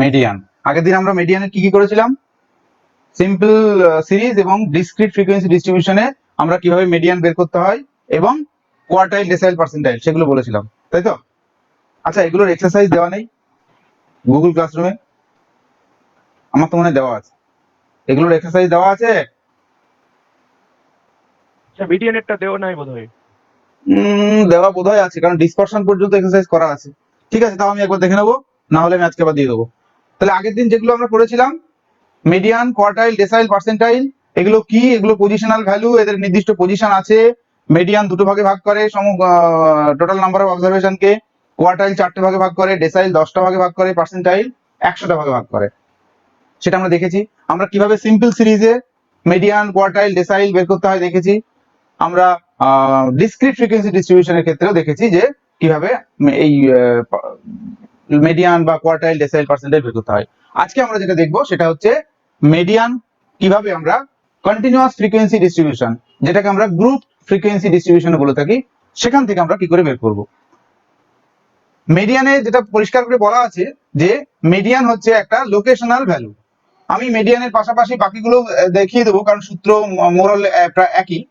Median. আগের দিন আমরা মিডিয়ানের কি কি করেছিলাম? সিম্পল সিরিজ এবং ডিসক্রিট ফ্রিকোয়েন্সি ডিস্ট্রিবিউশনে আমরা কিভাবে মিডিয়ান বের করতে হয় এবং কোয়ার্টাইল, ডেসাইল, পার্সেন্টাইল সেগুলো বলেছিলাম, তাই তো? আচ্ছা, এগুলোর এক্সারসাইজ দেওয়া নেই গুগল ক্লাসরুমে? আমার তো মনে হয় দেওয়া আছে। এগুলোর এক্সারসাইজ দেওয়া আছে? মিডিয়ানেরটা দেওয়া নাই বোধহয়। দেওয়া বোধহয় আছে, কারণ ডিসপারশন পর্যন্ত এক্সারসাইজ করা আছে। ঠিক আছে, তাও আমি একবার দেখে নেবো, না হলে আমি আজকে আবার দিয়ে দেবো। তাহলে আগের দিন যেগুলো আমরা পড়েছিলাম, মিডিয়ান, কোয়ার্টাইল, ডেসাইল, পার্সেন্টাইল, এগুলো কি? এগুলো পজিশনাল ভ্যালু, এদের নির্দিষ্ট পজিশন আছে। মিডিয়ান দুটো ভাগে ভাগ করে টোটাল নাম্বার অফ অবজারভেশনকে, কোয়ার্টাইল 4টে ভাগে ভাগ করে, ডেসাইল 10টা ভাগে ভাগ করে, পার্সেন্টাইল 100টা ভাগে ভাগ করে। সেটা আমরা দেখেছি। আমরা কিভাবে সিম্পল সিরিজে মিডিয়ান, কোয়ার্টাইল, ডেসাইল বের করতে হয় দেখেছি। আমরা ডিসক্রিট ফ্রিকোয়েন্সি ডিস্ট্রিবিউশনের ক্ষেত্রেও দেখেছি যে কিভাবে এই মিডিয়ান বা কোয়ার্টাইল, ডেসাইল, পার্সেন্টাইল বের করতে হয়। আজকে আমরা যেটা দেখবো সেটা হচ্ছে মিডিয়ান কিভাবে আমরা কন্টিনিউয়াস ফ্রিকোয়েন্সি ডিস্ট্রিবিউশন, যেটাকে আমরা গ্রুপ ফ্রিকোয়েন্সি ডিস্ট্রিবিউশন বলে থাকি, সেখান থেকে আমরা কি করে বের করব। মিডিয়ানে যেটা পরিষ্কার করে বলা আছে যে মিডিয়ান হচ্ছে একটা লোকেশনাল ভ্যালু। আমি মিডিয়ানের পাশাপাশি বাকিগুলো দেখিয়ে দেবো, কারণ সূত্র মোরাল প্রায় একই।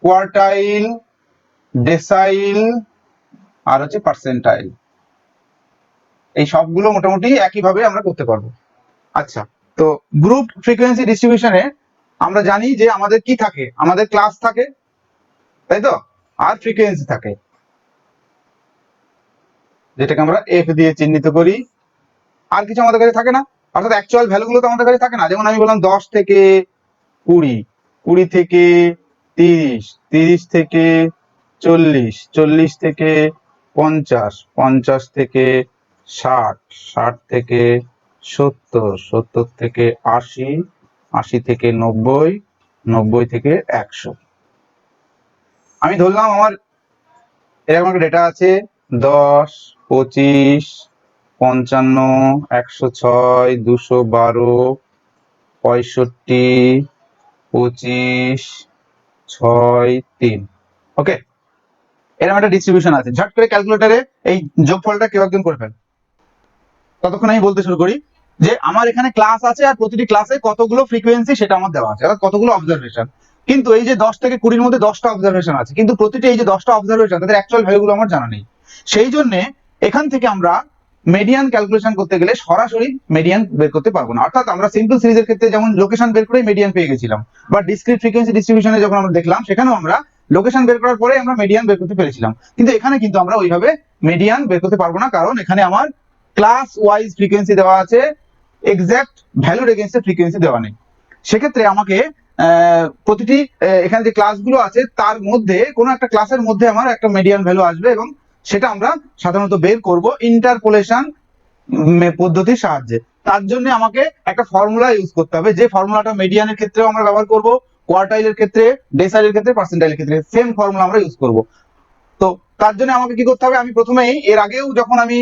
কোয়ার্টাইল, ডেসাইল আর হচ্ছে পার্সেন্টাইল, এই সবগুলো মোটামুটি একইভাবে আমরা করতে পারবো। আচ্ছা, তো গ্রুপ ফ্রিকোয়েন্সি ডিস্ট্রিবিউশনে আমরা জানি যে আমাদের কি থাকে, আমাদের ক্লাস থাকে, তাই তো, আর ফ্রিকোয়েন্সি থাকে, যেটাকে আমরা এফ দিয়ে চিহ্নিত করি। আর কিছু আমাদের কাছে থাকে না, অর্থাৎ অ্যাকচুয়াল ভ্যালুগুলো তো আমাদের কাছে থাকে না। যেমন আমি বললাম 10 থেকে 20, 20 থেকে 30, 30 থেকে 40, 40 থেকে 50, 50 থেকে 60, 60 থেকে 70, 70 থেকে 80, 80 থেকে 90, 90 থেকে 100। আমি ধরলাম আমার এরকম একটা ডেটা আছে 10, 25, 55, 106, 212, 65, 25, 6, 3। ওকে, এরকম একটা ডিস্ট্রিবিউশন আছে। ঝট করে ক্যালকুলেটারে এই যোগফলটা কেউ একজন করে ফেল। ততক্ষণ আমি বলতে শুরু করি যে আমার এখানে ক্লাস আছে আর প্রতিটি ক্লাসে কতগুলো ফ্রিকোয়েন্সি সেটা আমার দেওয়া আছে, অর্থাৎ কতগুলো অবজারভেশন। কিন্তু এই যে 10 থেকে 20-র মধ্যে 10টা অবজারভেশন আছে, কিন্তু প্রতিটি এই যে 10টা অবজারভেশন তাদের অ্যাকচুয়াল ভ্যালুগুলো আমার জানা নেই। সেই জন্য এখান থেকে আমরা মিডিয়ান ক্যালকুলেশন করতে গেলে সরাসরি মিডিয়ান বের করতে পারবো না। অর্থাৎ আমরা সিম্পল সিরিজের ক্ষেত্রে যেমন লোকেশন বের করে মিডিয়ান পেয়ে গেছিলাম, বা ডিসক্রিট ফ্রিকোয়েন্সি ডিস্ট্রিবিউশনে যখন আমরা দেখলাম সেখানেও আমরা লোকেশন বের করার পরে আমরা মিডিয়ান বের করতে পেরেছিলাম। কিন্তু এখানে কিন্তু আমরা ওইভাবে মিডিয়ান বের করতে পারবো না, কারণ এখানে আমার ক্লাস ওয়াইজ ফ্রিকোয়েন্সি দেওয়া আছে, এক্সাক্ট ভ্যালুর এগেইনস্টে ফ্রিকোয়েন্সি দেওয়া নেই। সেক্ষেত্রে আমাকে প্রতিটি এখানে যে ক্লাসগুলো আছে তার মধ্যে কোনো একটা ক্লাসের মধ্যে আমার একটা মিডিয়ান ভ্যালু আসবে, এবং সেটা আমরা সাধারণত বের করব ইন্টারপোলেশন পদ্ধতির সাহায্যে। তার জন্য আমাকে একটা ফর্মুলা ইউজ করতে হবে, যে ফর্মুলাটা মিডিয়ানের ক্ষেত্রেও আমরা ব্যবহার করব, কোয়ার্টাইলের ক্ষেত্রে, ডেসাইলের ক্ষেত্রে, পার্সেন্টাইলের ক্ষেত্রে সেম ফর্মুলা আমরা ইউজ করব। তো তার জন্য আমাকে কি করতে হবে, আমি প্রথমেই এর আগেও যখন আমি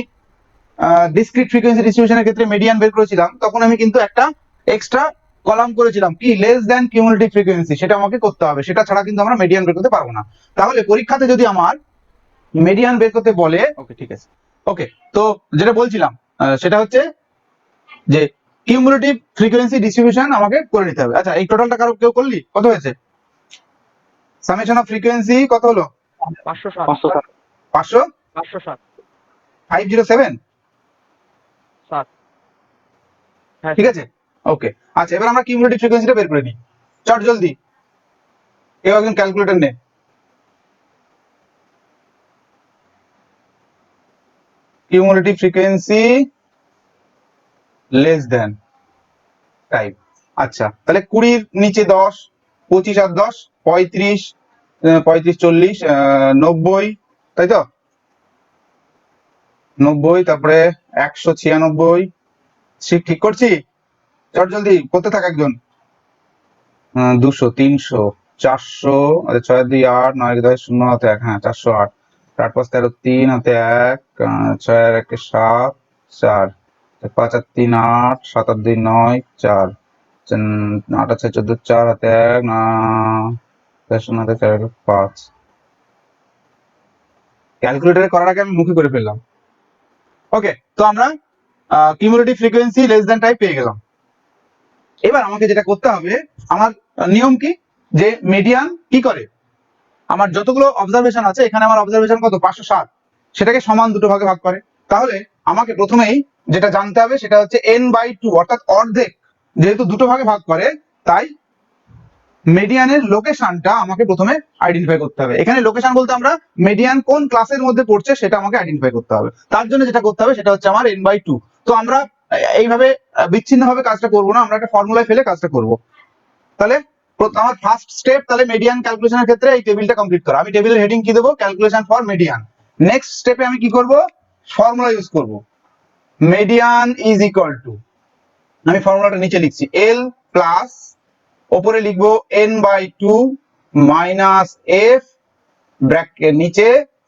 ডিসক্রিট ফ্রিকোয়েন্সি ডিস্ট্রিবিউশনের ক্ষেত্রে মিডিয়ান বের করেছিলাম, তখন আমি কিন্তু একটা এক্সট্রা কলাম করেছিলাম কি, লেস দ্যান কিউমুলেটিভ ফ্রিকোয়েন্সি, সেটা আমাকে করতে হবে। সেটা ছাড়া কিন্তু আমরা মিডিয়ান বের করতে পারবো না। তাহলে পরীক্ষাতে যদি আমার মিডিয়ান বের করতে বলে, ওকে ঠিক আছে, ওকে, তো যেটা বলছিলাম সেটা হচ্ছে যে কিউমুলেটিভ ফ্রিকোয়েন্সি ডিস্ট্রিবিউশন আমাকে করে নিতে হবে। আচ্ছা, এই টোটালটা কারো কেউ করলি? কত হয়েছে? সামেশন অফ ফ্রিকোয়েন্সি কত হলো? 507 500 507 507। 7। হ্যাঁ ঠিক আছে, ওকে। আচ্ছা, এবার আমরা কিউমুলেটিভ ফ্রিকোয়েন্সিটা বের করে নিই। চট জলদি কেউ একজন ক্যালকুলেটর নে। Cumulative frequency less than type. আচ্ছা, তাহলে 20-র নিচে 10, 25 আর 10, 35, 35, 40, 90, তাই তো? 90, তারপরে 196, ঠিক করছি? চট জলদি করতে থাক একজন। 200, 300, 400, 6 2 8, 9 10 0 হাতে 1, হ্যাঁ 408, 8 5 13, 3 হাতে 1, 6 আর 1 7, 4, 5 আর 3 8, 7 আর 2 9, 4, 8 আর 6 14, 4 হাতে 1, 0 হাতে 4 5। ক্যালকুলেটরে করার আগে আমি মুখে করে ফেললাম। ওকে, তো আমরা cumulative frequency less than type পেয়ে গেলাম। এবার আমাকে যেটা করতে হবে, আমার নিয়ম কি, যে মিডিয়ান কি করে, আমার যতগুলো অবজারভেশন আছে, এখানে আমার অবজারভেশন কত 507, সেটাকে সমান দুটো ভাগে ভাগ করে। তাহলে আমাকে প্রথমেই যেটা জানতে হবে সেটা হচ্ছে n/2, অর্থাৎ অর্ধেক, যেহেতু দুটো ভাগে ভাগ করে তাই মিডিয়ানের লোকেশনটা আমাকে প্রথমে আইডেন্টিফাই করতে হবে। এখানে লোকেশন বলতে আমরা মিডিয়ান কোন ক্লাসের মধ্যে পড়ছে সেটা আমাকে আইডেন্টিফাই করতে হবে। তার জন্য যেটা করতে হবে সেটা হচ্ছে আমার n/2। তো আমরা এইভাবে বিচ্ছিন্নভাবে কাজটা করব না, আমরা একটা ফর্মুলায় ফেলে কাজটা করব। তাহলে আমার ফার্স্ট স্টেপ, তাহলে মিডিয়ান ক্যালকুলেশনের ক্ষেত্রে এই টেবিলটা কমপ্লিট করা। আমি টেবিলের হেডিং কি দেবো, ক্যালকুলেশন ফর মিডিয়ান। নেক্সট স্টেপে আমি কি করব, ফর্মুলা ইউজ করব। মিডিয়ান ইজ ইকুয়াল টু, আমি ফর্মুলাটা নিচে লিখছি, এল প্লাস ওপরে লিখবো n/2 মাইনাস এফ ব্র্যাকেট নিচে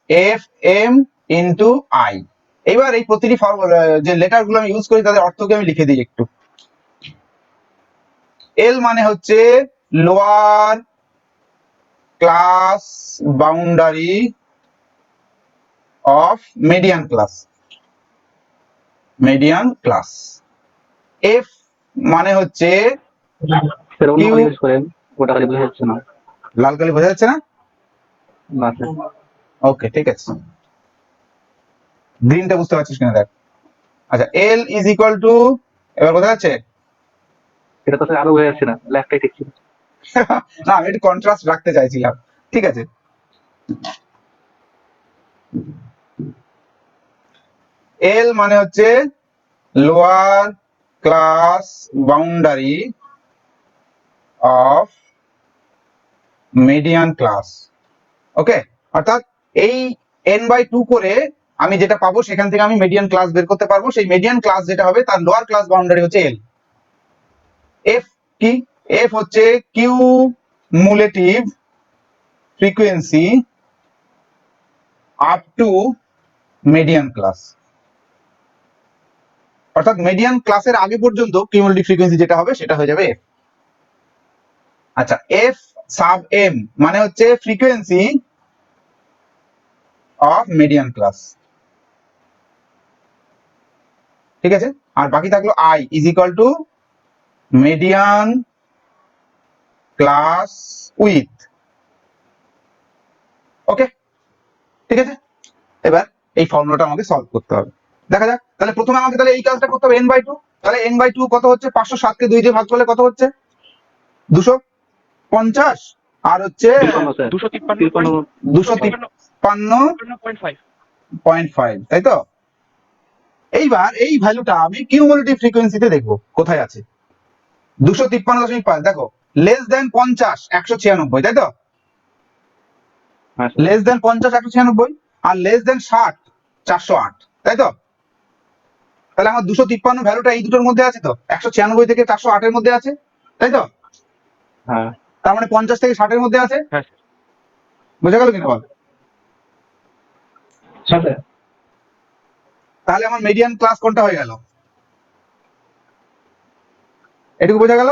এফ এম ইন্টু আই। এবার এই প্রতিটি ফর্মুলা যে লেটার গুলো আমি ইউজ করি তাদের অর্থকে আমি লিখে দিই একটু। এল মানে হচ্ছে lower class boundary of median class, median class. F মানে হচ্ছে স্যার অন্য কালি ইউজ করেন, ওটা কালি বোঝা যাচ্ছে না। লাল কালি বোঝা যাচ্ছে না? না স্যার, ওকে ঠিক আছে, গ্রিনটা বুঝতে পারছিস কিনা দেখ। আচ্ছা, এল ইজ ইকুয়াল টু, এবার বোঝা যাচ্ছে? এটা তো স্যার আরো বোঝা যাচ্ছে না, লেফটটাই ঠিক ছিল। না, আমি একটু কন্ট্রাস্ট রাখতে চাইছিলাম, ঠিক আছে। এল মানে হচ্ছে lower class boundary of median class. Okay, অর্থাৎ এই n/2 করে আমি যেটা পাবো সেখান থেকে আমি মিডিয়ান ক্লাস বের করতে পারবো। সেই মিডিয়ান ক্লাস যেটা হবে তার লোয়ার ক্লাস বাউন্ডারি হচ্ছে এল। এফ কি, এফ হচ্ছে cumulative frequency up two median class, অর্থাৎ মিডিয়ান ক্লাসের আগে পর্যন্ত কিউমুলেটিভ ফ্রিকোয়েন্সি যেটা হবে সেটা হয়ে যাবে এফ। আচ্ছা, এফ সাব এম মানে হচ্ছে ফ্রিকোয়েন্সি অফ মিডিয়ান ক্লাস, ঠিক আছে। আর বাকি থাকলো I is equal to median class with. Okay ঠিক আছে, এবার এই ফর্মুলাটা আমাকে সলভ করতে হবে। দেখা যাক, তাহলে প্রথমে আমাকে তাহলে এই কাজটা করতে হবে n/2। তাহলে n/2 কত হচ্ছে, 507 কে 2 দিয়ে ভাগ করলে কত হচ্ছে, 250, আর হচ্ছে 253.5, তাই তো? এইবার এই ভ্যালুটা আমি কিউমুলেটিভ ফ্রিকোয়েন্সিতে দেখবো কোথায় আছে। 253.5 দেখো, লেস দেন 50 196, তাই তো? লেস দেন 50 196, আর লেস দেন 60 408, তাই তো? তাহলে আমার 253 ভ্যালুটা এই দুটোর মধ্যে আছে তো, 196 থেকে 408 এর মধ্যে আছে, তাই তো? হ্যাঁ, তার মানে 50 থেকে 60 এর মধ্যে আছে। হ্যাঁ বোঝা গেল কিনা বল? স্যার তাহলে আমার মিডিয়ান ক্লাস কোনটা হয়ে গেল, এটুকু বোঝা গেল?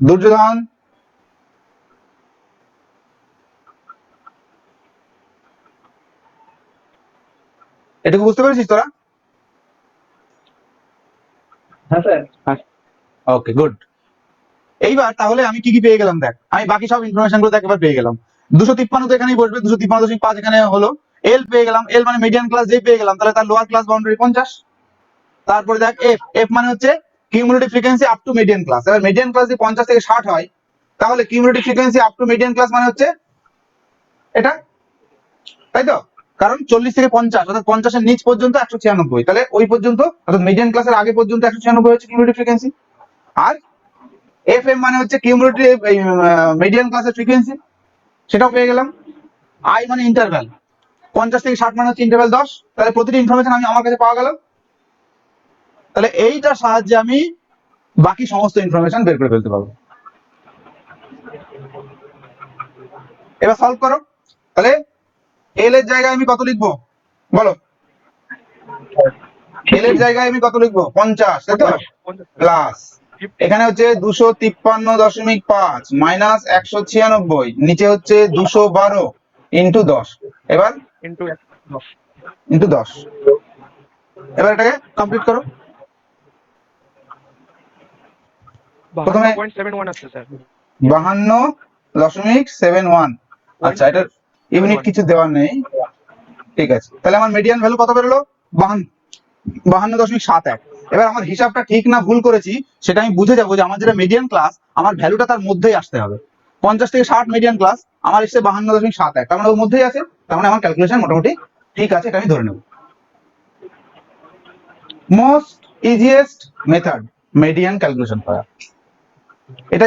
দুর্যোধন, এটুকু বুঝতে পেরেছিস তোরা? হ্যাঁ স্যার, হ্যাঁ ওকে গুড। এইবার তাহলে আমি কি কি পেয়ে গেলাম দেখ, আমি বাকি সব ইনফরমেশন গুলো দেখ এবার পেয়ে গেলাম। 253 তো এখানেই বসবে, 253.5 এখানে হলো। এল পেয়ে গেলাম, এল মানে মিডিয়ান ক্লাস যে পেয়ে গেলাম, তাহলে তার লোয়ার ক্লাস বাউন্ডারি 50। তারপরে দেখ এফ, এফ মানে হচ্ছে cumulative frequency up two median class. এবার মিডিয়ান ক্লাস যদি 50 থেকে 60 হয়, তাহলে cumulative frequency up two median class মানে হচ্ছে এটা, তাই তো? কারণ 40 থেকে 50 অর্থাৎ 50 এর নিচ পর্যন্ত 196, তাহলে ওই পর্যন্ত অর্থাৎ মিডিয়ান ক্লাসের আগে পর্যন্ত 196 হচ্ছে কিউমুলেটিভ ফ্রিকোয়েন্সি। আর এফ এম মানে হচ্ছে কিউমুলেটিভ মিডিয়ান ক্লাসের ফ্রিকোয়েন্সি, সেটাও পেয়ে গেলাম। আই মানে ইন্টারভ্যাল, 50 থেকে 60 মানে হচ্ছে ইন্টারভ্যাল 10। তাহলে প্রতিটি ইনফরমেশন আমি আমার কাছে পাওয়া গেল। তাহলে এইটার সাহায্যে আমি বাকি সমস্ত ইনফরমেশন বের করে ফেলতে পারবো। এবার সলভ করো। তাহলে এল এর জায়গায় আমি কত লিখবো বলো, এল এর জায়গায় আমি কত লিখবো, 50, তাই তো? প্লাস এখানে হচ্ছে 253.5 মাইনাস 196, নিচে হচ্ছে 212 ইন্টু 10। এবার ইন্টু 10 ইন্টু 10। এবার এটাকে কমপ্লিট করো। প্রথমে 52.71 আসছে স্যার। 52.71। আচ্ছা, এটার ইউনিট কিছু দেওয়ার নেই, ঠিক আছে। তাহলে আমার মিডিয়ান ভ্যালু কত বেরোলো? 52.71। এবার আমার হিসাবটা ঠিক না ভুল করেছি সেটা আমি বুঝে যাবো যে আমার যেটা মিডিয়ান ক্লাস, আমার ভ্যালুটা তার মধ্যেই আসতে হবে। 50 থেকে 60 মিডিয়ান ক্লাস, আমার এসছে 52.71, তার মানে ওর মধ্যেই আছে, তার মানে আমার ক্যালকুলেশন মোটামুটি ঠিক আছে, এটা আমি ধরে নেব। Most easiest method median calculation করা। এটা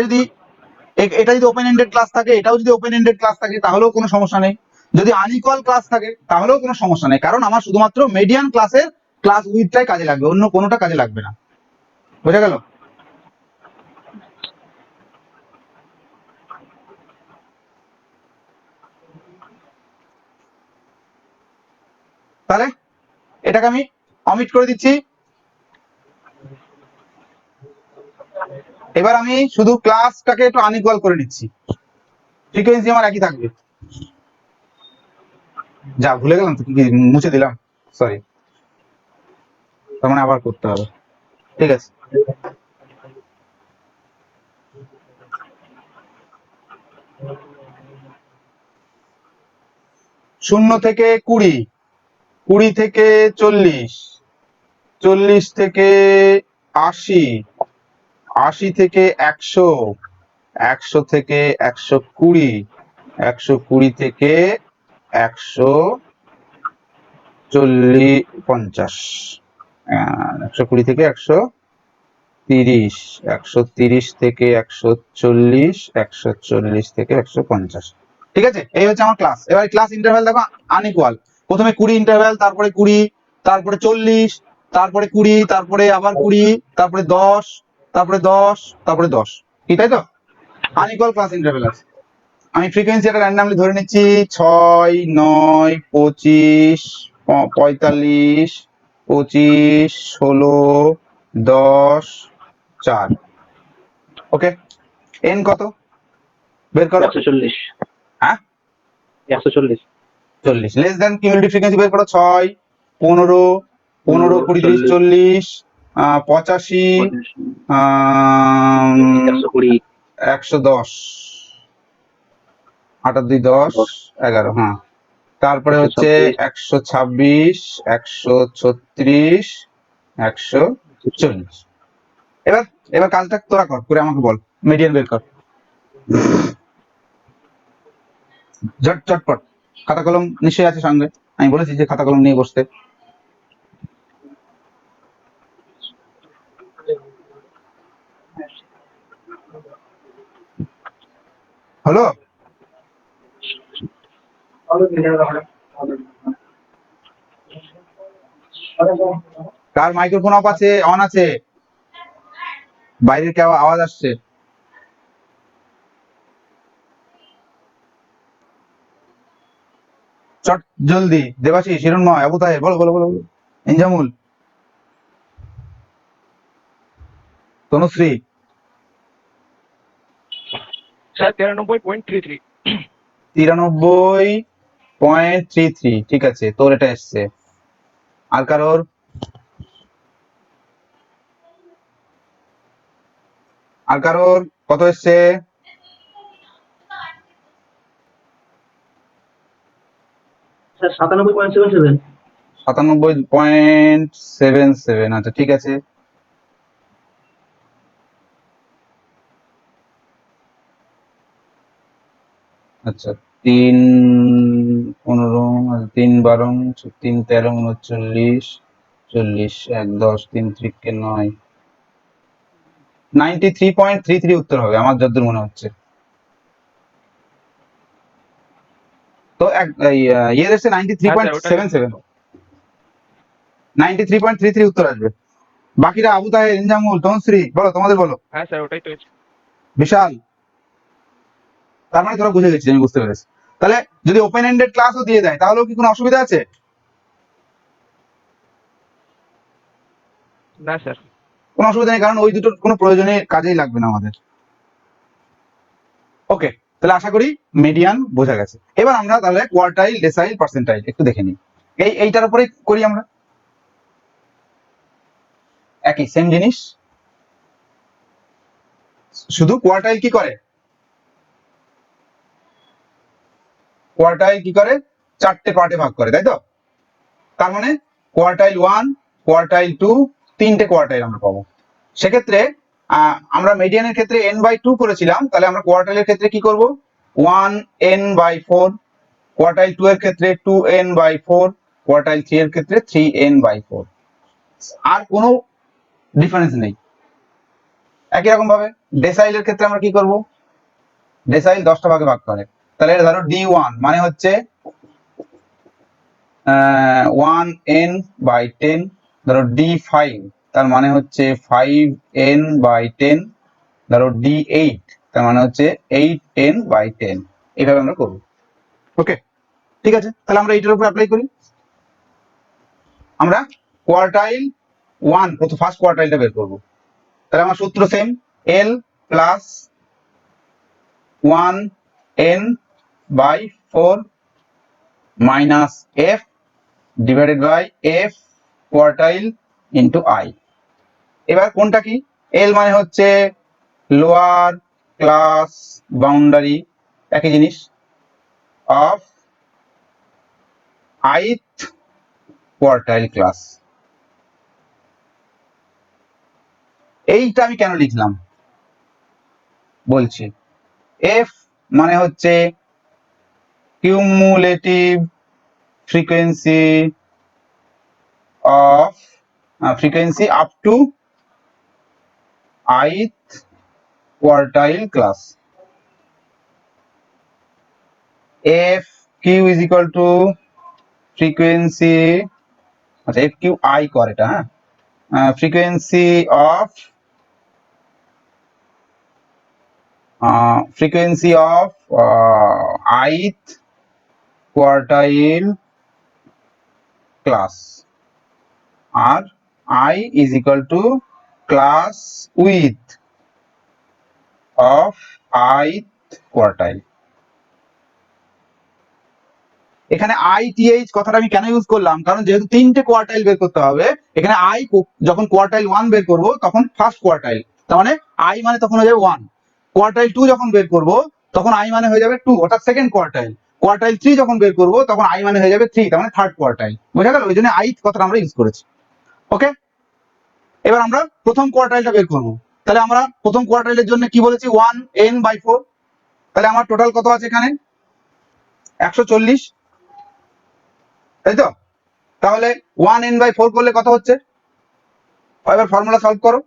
যদি ওপেন এন্ডেড ক্লাস থাকে, এটাও যদি ওপেন এন্ডেড ক্লাস থাকে তাহলেও কোনো সমস্যা নেই, যদি আনইকুয়াল ক্লাস থাকে তাহলেও কোনো সমস্যা নেই, কারণ আমার শুধুমাত্র মিডিয়ান ক্লাসের ক্লাস উইথটাই কাজে লাগবে, অন্য কোনোটা কাজে লাগবে না। বোঝা গেল? তাহলে এটাকে আমি অমিট করে দিচ্ছি। এবার আমি শুধু ক্লাসটাকে একটু আনইকুয়াল করে নিচ্ছি, ফ্রিকোয়েন্সি আমার একই থাকবে। যা ভুলে গেলাম তো, কি মুছে দিলাম, সরি, তার মানে আবার করতে হবে, ঠিক আছে। শূন্য থেকে 20, 20 থেকে 40, 40 থেকে 80, 80 থেকে 100, 100 থেকে 120, 120 থেকে 140, 50, 120 থেকে 130, 130 থেকে 140, 140 থেকে 150, ঠিক আছে। এই হচ্ছে আমার ক্লাস। এবার ক্লাস ইন্টারভ্যাল দেখো আনইকুয়াল, প্রথমে 20 ইন্টারভ্যাল, তারপরে 20, তারপরে 40, তারপরে 20, তারপরে আবার 20, তারপরে 10, তারপরে 10, তারপরে 10, কি তাই তো? আনইকুয়াল ক্লাস ইন্টারভ্যাল আছে। আমি ফ্রিকোয়েন্সি এটা র্যান্ডামলি ধরে নিচ্ছি 6, 9, 25, 45, 25, 16, 10, 4। ওকে, এন কত বের করো? 140। হ্যাঁ 140। 40 লেস দেন কিউমুলেটিভ ফ্রিকোয়েন্সি বের করো। 6, 15, 15, 20, 30, 40, 85, 120। 110, 8 আর 2 10, 11, হ্যাঁ। তারপরে হচ্ছে 126, 136, 140। এবার এবার কাজটা তোরা কর, করে আমাকে বল, মিডিয়ান বের কর, ঝটপট। খাতা কলম নিশ্চয়ই আছে সঙ্গে, আমি বলেছি যে খাতা কলম নিয়ে বসতে। হলো? কার মাইক্রোফোন অফ আছে, অন আছে? বাইরের কেউ আওয়াজ আসছে? চট জলদি, দেবাশিস, হিরণময়, আবু তাহের, বলো বলো বলো বলো। ইনজামুল, তনুশ্রী, স্যার 93.33। 93.33, ঠিক আছে, তোর এটা এসছে। আর কারোর? আর কারোর কত এসছে? স্যার 97.77। 97.77, আচ্ছা ঠিক আছে। আচ্ছা, 3, 15, 3, 12, 3, 13, 39, 40, 1, 10, 3, 3 9, 93.33 উত্তর হবে আমার যতদূর মনে হচ্ছে। তো ইয়ের এসছে 93.77, 93.33 উত্তর আসবে। বাকিরা আবু তাহের, ইনজামুল, তনুশ্রী, বলো তোমাদের বলো। হ্যাঁ স্যার ওটাই তো হয়েছে। বিশাল, তার মানে তোরা বুঝে গেছিস, আমি বুঝতে পেরেছি। তাহলে যদি ওপেন এন্ডেড ক্লাসও দিয়ে দেয় তাহলেও কি কোনো অসুবিধা আছে? না স্যার। কোনো অসুবিধা নেই, কারণ ওই দুটোর কোনো প্রয়োজনে কাজেই লাগবে না আমাদের। ওকে, তাহলে আশা করি মিডিয়ান বোঝা গেছে। এবার আমরা তাহলে কোয়ার্টাইল, ডেসাইল, পার্সেন্টাইল একটু দেখে নিই। এইটার উপরে করি আমরা, একই সেম জিনিস, শুধু কোয়ার্টাইল কি করে, কোয়ার্টাইল কি করে, চারটে পার্টে ভাগ করে, তাই তো? তার মানে কোয়ার্টাইল 1, কোয়ার্টাইল 2, তিনটে কোয়ার্টাইল আমরা পাবো। সেক্ষেত্রে আমরা মিডিয়ানের ক্ষেত্রে n/2 করেছিলাম, তাহলে আমরা কোয়ার্টাইলের ক্ষেত্রে কি করব, 1n/4, কোয়ার্টাইল 2 এর ক্ষেত্রে 2n/4, কোয়ার্টাইল 3 এর ক্ষেত্রে 3n/4। আর কোনো ডিফারেন্স নেই। একই রকম ভাবে ডেসাইলের ক্ষেত্রে আমরা কি করব, ডেসাইল 10টা ভাগে ভাগ করে, তাহলে ধরো d1 মানে হচ্ছে 1n/10, ধরো d5 তার মানে হচ্ছে 5n/10, ধরো d8 তার মানে হচ্ছে 8n/10, এইভাবে আমরা করব। ওকে, ঠিক আছে, তাহলে আমরা এইটার উপর অ্যাপ্লাই করি। আমরা কোয়ার্টাইল 1 প্রথম ফার্স্ট কোয়ার্টাইলটা বের করব, তাহলে আমার সূত্র same, l plus 1n/4 minus f divided by f quartile into i। এবার কোনটা কি, l মানে হচ্ছে লোয়ার ক্লাস বাউন্ডারি, একই জিনিস, অফ ith কোয়ার্টাইল ক্লাস। এইটা আমি কেন লিখলাম বলছি, f মানে হচ্ছে cumulative frequency of frequency up to ith quartile class. f q is equal to frequency, আচ্ছা f q i কর এটা, হ্যাঁ, frequency of ith quartile class, আর i is equal to class width of ith quartile. এখানে ITH কথাটা আমি কেন use করলাম, কারণ যেহেতু তিনটে কোয়ার্টাইল বের করতে হবে, এখানে যখন কোয়ার্টাইল 1 বের করব তখন ফার্স্ট কোয়ার্টাইল, তার মানে i মানে তখন হয়ে যাবে 1। কোয়ার্টাইল 2 যখন বের করব তখন i মানে হয়ে যাবে 2, অর্থাৎ সেকেন্ড কোয়ার্টাইল। কোয়ার্টাইল 3 যখন বের করব তখন i মানে হয়ে যাবে 3, তার মানে থার্ড কোয়ার্টাইল। বোঝা গেল, ওই জন্য ith কথাটা আমরা ইউজ করেছি। ওকে, এবার আমরা প্রথম কোয়ার্টাইলটা বের করব, তাহলে আমরা প্রথম কোয়ার্টাইলের জন্য কি বলেছি, 1n/4, তাহলে আমার টোটাল কত আছে এখানে, 140, তাই তো? তাহলে 1n/4 করলে কত হচ্ছে, এবার ফর্মুলা সলভ করো,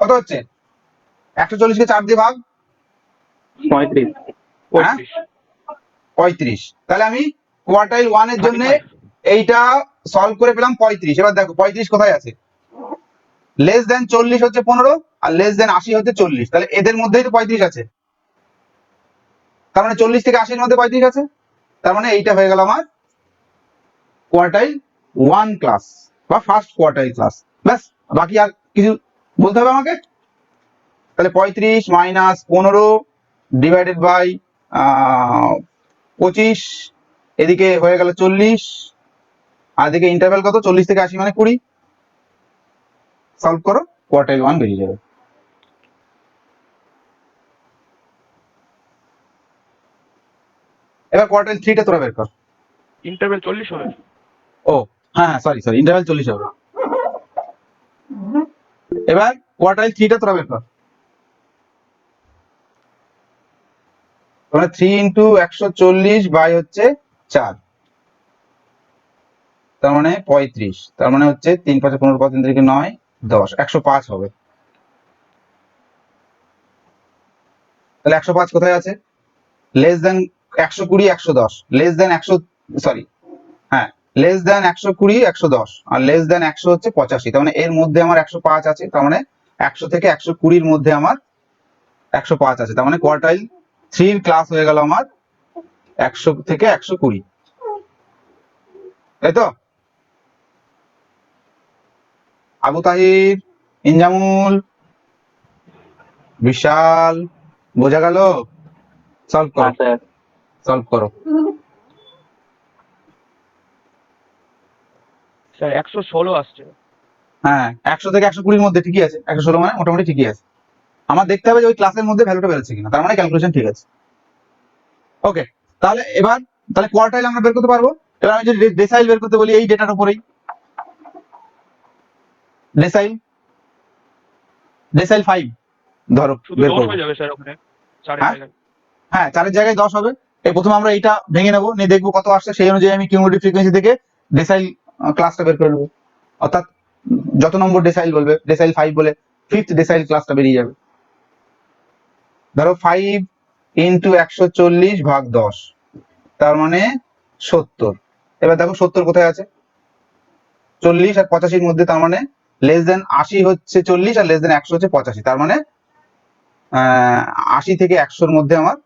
কত হচ্ছে, 140 কে 4 দিয়ে ভাগ, 35। হ্যাঁ 35, 35, তাহলে আমি কোয়ার্টাইল 1 এর জন্য 35, এইটা সলভ করে পেলাম 35। এবার দেখো 35 কোথায় আছে, লেস দেন 40 হচ্ছে 15, আর লেস দেন 80 হচ্ছে 40, তাহলে এদের মধ্যেই তো 35 আছে, তার মানে 40 থেকে 80 এর মধ্যে 35 আছে, তার মানে এইটা হয়ে গেল আমার কোয়ার্টাইল 1 ক্লাস বা ফার্স্ট কোয়ার্টাইল ক্লাস। ব্যাস, বাকি আর কিছু বলতে হবে আমাকে, তাহলে 35 মাইনাস 15 ডিভাইডেড বাই 25, এদিকে হয়ে গেল 40, আর এদিকে ইন্টারভ্যাল কত, 40 থেকে 80 মানে 20, সলভ করো, কোয়ার্টাইল 1 বেরিয়ে যাবে। এবার কোয়ার্টাইল 3 টা তোরা বের কর। ইন্টারভেল 40 হবে। ও হ্যাঁ হ্যাঁ, সরি ইন্টারভ্যাল 40 হবে। এবার কোয়ার্টাইল 3 টা তোরা বের কর, মানে 3 ইন্টু 140 বাই হচ্ছে 4, তার মানে 35, তার মানে হচ্ছে 3 5 15 5 3 থেকে 9 10, 105 হবে। তাহলে 105 কোথায় আছে, less than 120 110, less than 100, sorry হ্যাঁ, লেস দেন 120 110, আর লেস দেন 100 হচ্ছে 85, তার মানে এর মধ্যে আমার 105 আছে, তার মানে 100 থেকে 120 এর মধ্যে আমার 105 আছে, তার মানে কোয়ার্টাইল 3 এর ক্লাস হয়ে গেল আমার 100 থেকে 120, তাই তো? আবু তাহির, ইনজামুল, বিশাল, বোঝা গেল, সলভ করো। হ্যাঁ স্যার। সলভ করো। স্যার 116 আসছে। হ্যাঁ 100 থেকে 120 মধ্যে ঠিকই আছে, 116 মানে মোটামুটি ঠিকই আছে। আমার দেখতে হবে যে ওই ক্লাসের মধ্যে ভ্যালুটা বেরোচ্ছে কিনা, তার মানে ক্যালকুলেশন ঠিক আছে। ওকে, তাহলে এবার তাহলে কোয়ার্টাইল আমরা বের করতে পারবো। এবার আমি যদি ডেসাইল বের করতে বলি এই ডেটার উপরেই, ডেসাইল ডেসাইল 5 ধরো শুধু বের 10 করবো। হয়ে যাবে স্যার ওখানে, 4 হ্যাঁ জায়গায়। হ্যাঁ 4 এর জায়গায় 10 হবে। এই প্রথমে আমরা এইটা ভেঙে নেবো, নিয়ে দেখবো কত আসছে, সেই অনুযায়ী আমি কিউমুলেটিভ ফ্রিকোয়েন্সি থেকে ডেসাইল ক্লাসটা বের করে নেবো। অর্থাৎ যত নম্বর ডেসাইল বলবে, ডেসাইল 5 বলে 5th ডেসাইল ক্লাসটা বেরিয়ে যাবে। ধরো 5 ইন্টু 140 ভাগ 10, তার মানে 70। এবার দেখো 70 কোথায় আছে, 40 আর 85 মধ্যে, তার মানে লেস দেন 80 হচ্ছে 40 আর লেস দেন 100 হচ্ছে 85, তার মানে 80 থেকে 100-র মধ্যে আমার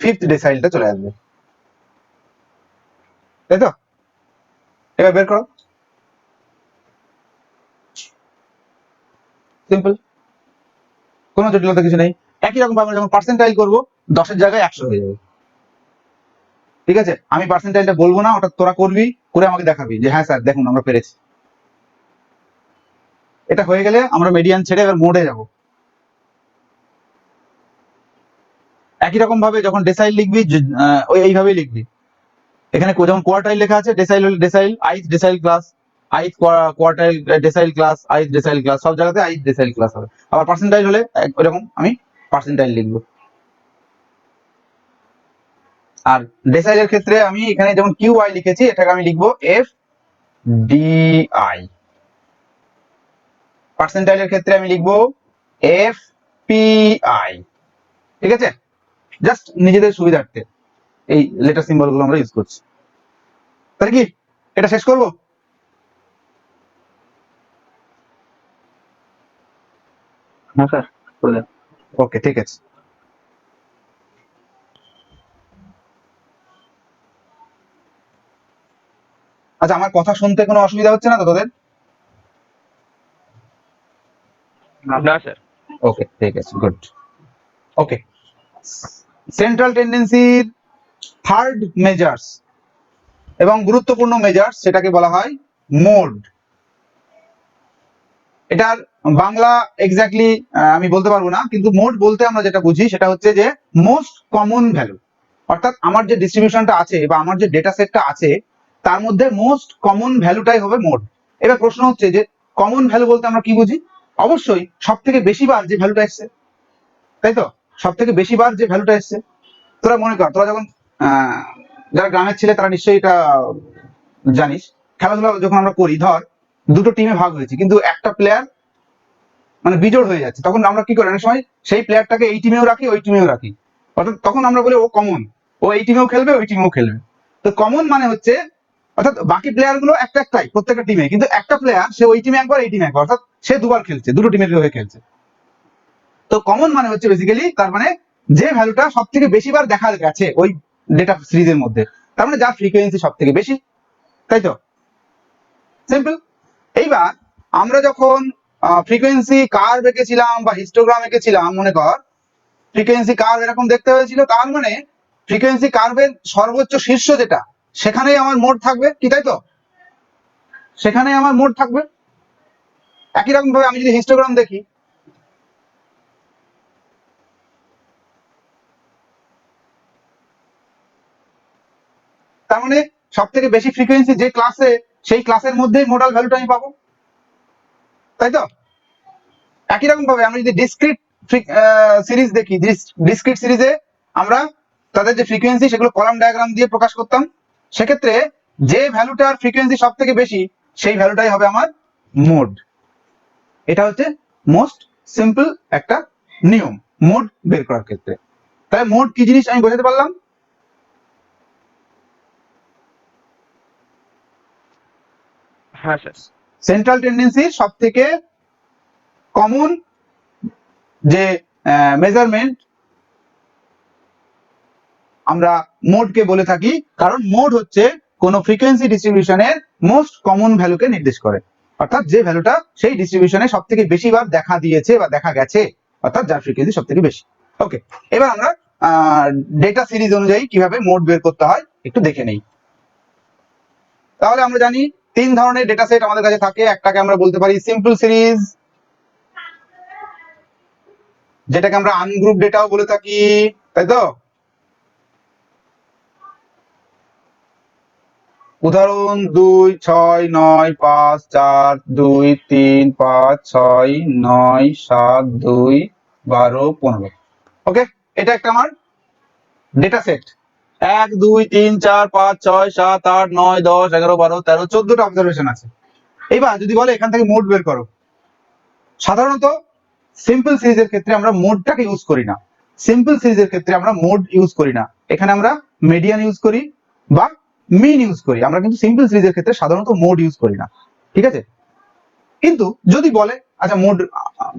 5th ডেসাইলটা চলে আসবে, তাই তো? এবার বের করো, সিম্পল, কোনো জটিলতা কিছু নেই। একই রকম ভাবে যখন পার্সেন্টাইল করবো 10 এর জায়গায় 100 হয়ে যাবে। ঠিক আছে, আমি পার্সেন্টাইলটা বলবো না, ওটা তোরা করবি, করে আমাকে দেখাবি যে হ্যাঁ স্যার দেখুন আমরা পেরেছি। এটা হয়ে গেলে আমরা মিডিয়ান ছেড়ে এবার মোডে যাব। একই রকম ভাবে যখন ডেসাইল লিখবি ওই এইভাবেই লিখবি। এখানে যেমন কোয়ার্টাইল লেখা আছে, ডেসাইল হলে ডেসাইল, আইথ ডেসাইল ক্লাস, আইথ কোয়ার্টাইল ডেসাইল ক্লাস, আইথ ডেসাইল ক্লাস, সব জায়গাতে আইথ ডেসাইল ক্লাস হবে। আবার পার্সেন্টাইল হলে ওইরকম আমি পার্সেন্টাইল লিখবো। আর ডেসাইলের ক্ষেত্রে আমি এখানে যেমন কিউ আই লিখেছি, এটাকে আমি লিখবো এফ ডি আই। পার্সেন্টাইলের ক্ষেত্রে আমি লিখবো এফ পি আই। ঠিক আছে, জাস্ট নিজেদের সুবিধার্থে এই লেটার সিম্বল গুলো আমরা ইউজ করছি। তাহলে কি এটা শেষ করব? হ্যাঁ স্যার, করে দেন। ওকে ঠিক আছে। আচ্ছা আমার কথা শুনতে কোনো অসুবিধা হচ্ছে না তো তোদের? না স্যার। ওকে ঠিক আছে, গুড। ওকে, সেন্ট্রাল টেন্ডেন্সির থার্ড মেজার্স এবং গুরুত্বপূর্ণ মেজার্স, সেটাকে বলা হয় মোড। এটার বাংলা এক্স্যাক্টলি আমি বলতে পারবো না, কিন্তু মোড বলতে আমরা যেটা বুঝি সেটা হচ্ছে যে মোস্ট কমন ভ্যালু। অর্থাৎ আমার যে ডিস্ট্রিবিউশনটা আছে বা আমার যে ডেটা সেটটা আছে তার মধ্যে মোস্ট কমন ভ্যালুটাই হবে মোড। এবার প্রশ্ন হচ্ছে যে কমন ভ্যালু বলতে আমরা কি বুঝি? অবশ্যই সব থেকে বেশি বার যে ভ্যালুটা এসছে, তাই তো? সব থেকে বেশি বার যে ভ্যালুটা এসছে। তোরা মনে কর, তোরা যখন যারা গ্রামের ছেলে তারা নিশ্চয়ই এটা জানিস, খেলাধুলা যখন আমরা করি, ধর দুটো টিমে ভাগ হয়েছে কিন্তু একটা প্লেয়ার মানে বিজোড় হয়ে যাচ্ছে, তখন আমরা কি করি অনেক সময় সেই প্লেয়ারটাকে এই টিমেও রাখি ওই টিমেও রাখি, অর্থাৎ তখন আমরা বলি ও কমন, ও এই টিমেও খেলবে ওই টিমেও খেলবে। তো কমন মানে হচ্ছে অর্থাৎ বাকি প্লেয়ার গুলো একটাই প্রত্যেকটা টিমে, কিন্তু একটা প্লেয়ার সে ওই টিমে একবার এই টিমে একবার, অর্থাৎ সে দুবার খেলছে, দুটো টিমের হয়ে খেলছে। তো কমন মানে হচ্ছে বেসিক্যালি তার মানে যে ভ্যালুটা সব থেকে বেশি বার দেখা গেছে ওই ডেটা সিরিজের মধ্যে, তার মানে যার ফ্রিকোয়েন্সি সব থেকে বেশি, তাই তো? সিম্পল। এইবার আমরা যখন ফ্রিকোয়েন্সি কার্ভ এঁকেছিলাম বা হিস্টোগ্রাম এঁকেছিলাম, মনে কর ফ্রিকোয়েন্সি কার্ভ এরকম দেখতে হয়েছিল, তার মানে ফ্রিকোয়েন্সি কার্ভের সর্বোচ্চ শীর্ষ যেটা, সেখানেই আমার মোড থাকবে, কি তাই তো? সেখানেই আমার মোড থাকবে। একই রকম ভাবে আমি যদি হিস্টোগ্রাম দেখি, তার মানে সব থেকে বেশি ফ্রিকোয়েন্সি যে ক্লাসে, সেই ক্লাসের মধ্যেই মোডাল ভ্যালুটা আমি পাবো, তাই তো? একই রকম ভাবে আমরা যদি ডিসক্রিট সিরিজ দেখি, ডিসক্রিট সিরিজে আমরা তাদের যে ফ্রিকোয়েন্সি সেগুলো কলাম ডায়াগ্রাম দিয়ে প্রকাশ করতাম, সেক্ষেত্রে যে ভ্যালুটার ফ্রিকোয়েন্সি সব থেকে বেশি সেই ভ্যালুটাই হবে আমার মোড। এটা হচ্ছে মোস্ট সিম্পল একটা নিয়ম মোড বের করার ক্ষেত্রে। তাহলে মোড কি জিনিস আমি বোঝাতে পারলাম? হ্যাঁ স্যার। সেন্ট্রাল টেন্ডেন্সির সব থেকে কমন যে মেজারমেন্ট আমরা মোডকে বলে থাকি, কারণ মোড হচ্ছে কোন ফ্রিকোয়েন্সি ডিস্ট্রিবিউশনের মোস্ট কমন ভ্যালুকে নির্দেশ করে, অর্থাৎ যে ভ্যালুটা সেই ডিস্ট্রিবিউশনে সব থেকে বেশি বার দেখা দিয়েছে বা দেখা গেছে, অর্থাৎ যার ফ্রিকোয়েন্সি সব থেকে বেশি। ওকে, এবার আমরা ডেটা সিরিজ অনুযায়ী কিভাবে মোড বের করতে হয় একটু দেখে নেই। তাহলে আমরা জানি 3 ধরনের ডেটা সেট আমাদের কাছে থাকে। একটাকে আমরা বলতে পারি সিম্পল সিরিজ, যেটাকে আমরা আনগ্রুপ ডেটাও বলে থাকি, তাই তো? উদাহরণ 2 6 9 5 4 2 3 5 6 9 7 2 12 15। ওকে, এটা একটা আমার ডেটা সেট। 1 2 3 4 5 6 7 8 9 10 11 12 13 14টা অবজারভেশন আছে। এবার যদি বলে এখান থেকে মোড বের করো, সাধারণত সিম্পল সিরিজের ক্ষেত্রে আমরা মোডটাকে ইউজ করি না। সিম্পল সিরিজের ক্ষেত্রে আমরা মোড ইউজ করি না, এখানে আমরা মিডিয়ান ইউজ করি বা মিন ইউজ করি। আমরা কিন্তু সিম্পল সিরিজের ক্ষেত্রে সাধারণত মোড ইউজ করি না, ঠিক আছে? কিন্তু যদি বলে আচ্ছা মোড